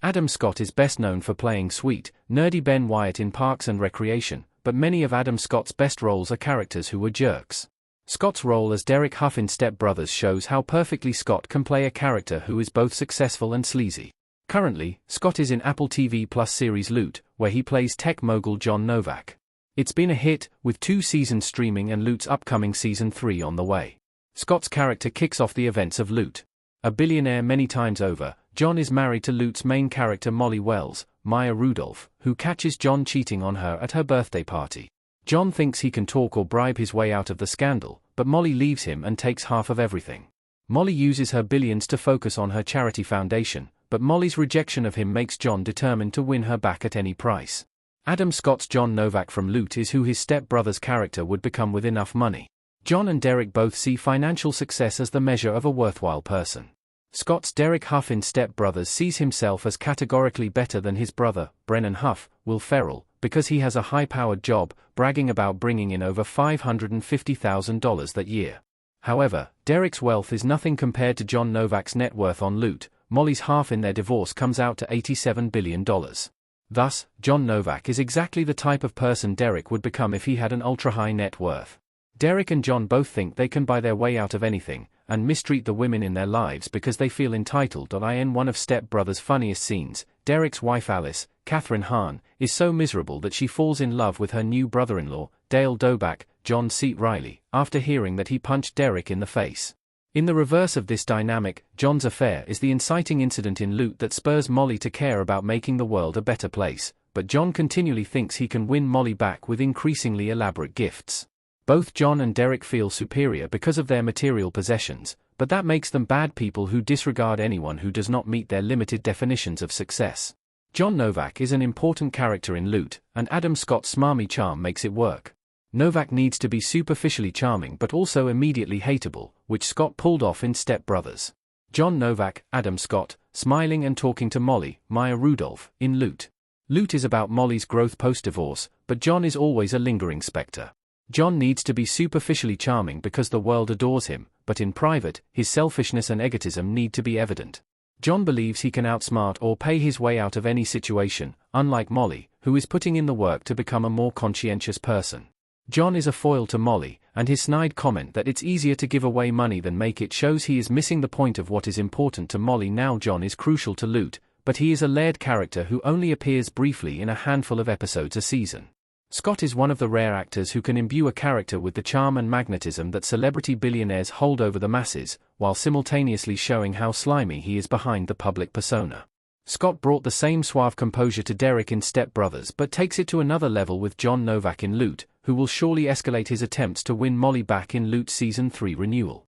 Adam Scott is best known for playing sweet, nerdy Ben Wyatt in Parks and Recreation, but many of Adam Scott's best roles are characters who were jerks. Scott's role as Derek Huff in Step Brothers shows how perfectly Scott can play a character who is both successful and sleazy. Currently, Scott is in Apple TV Plus series Loot, where he plays tech mogul John Novak. It's been a hit, with 2 seasons streaming and Loot's upcoming season 3 on the way. Scott's character kicks off the events of Loot. A billionaire many times over, John is married to Loot's main character Molly Wells, Maya Rudolph, who catches John cheating on her at her birthday party. John thinks he can talk or bribe his way out of the scandal, but Molly leaves him and takes half of everything. Molly uses her billions to focus on her charity foundation, but Molly's rejection of him makes John determined to win her back at any price. Adam Scott's John Novak from Loot is who his step-brother's character would become with enough money. John and Derek both see financial success as the measure of a worthwhile person. Scott's Derek Huff in Step Brothers sees himself as categorically better than his brother, Brennan Huff, Will Ferrell, because he has a high-powered job, bragging about bringing in over $550,000 that year. However, Derek's wealth is nothing compared to John Novak's net worth on Loot. Molly's half in their divorce comes out to $87 billion. Thus, John Novak is exactly the type of person Derek would become if he had an ultra-high net worth. Derek and John both think they can buy their way out of anything, and mistreat the women in their lives because they feel entitled. In one of Step Brothers' funniest scenes, Derek's wife Alice, Catherine Hahn, is so miserable that she falls in love with her new brother-in-law, Dale Doback, John C. Reilly, after hearing that he punched Derek in the face. In the reverse of this dynamic, John's affair is the inciting incident in Loot that spurs Molly to care about making the world a better place, but John continually thinks he can win Molly back with increasingly elaborate gifts. Both John and Derek feel superior because of their material possessions, but that makes them bad people who disregard anyone who does not meet their limited definitions of success. John Novak is an important character in Loot, and Adam Scott's smarmy charm makes it work. Novak needs to be superficially charming but also immediately hateable, which Scott pulled off in Step Brothers. John Novak, Adam Scott, smiling and talking to Molly, Maya Rudolph, in Loot. Loot is about Molly's growth post-divorce, but John is always a lingering specter. John needs to be superficially charming because the world adores him, but in private, his selfishness and egotism need to be evident. John believes he can outsmart or pay his way out of any situation, unlike Molly, who is putting in the work to become a more conscientious person. John is a foil to Molly, and his snide comment that it's easier to give away money than make it shows he is missing the point of what is important to Molly. Now John is crucial to Loot, but he is a layered character who only appears briefly in a handful of episodes a season. Scott is one of the rare actors who can imbue a character with the charm and magnetism that celebrity billionaires hold over the masses, while simultaneously showing how slimy he is behind the public persona. Scott brought the same suave composure to Derek in Step Brothers but takes it to another level with John Novak in Loot, who will surely escalate his attempts to win Molly back in Loot Season 3 renewal.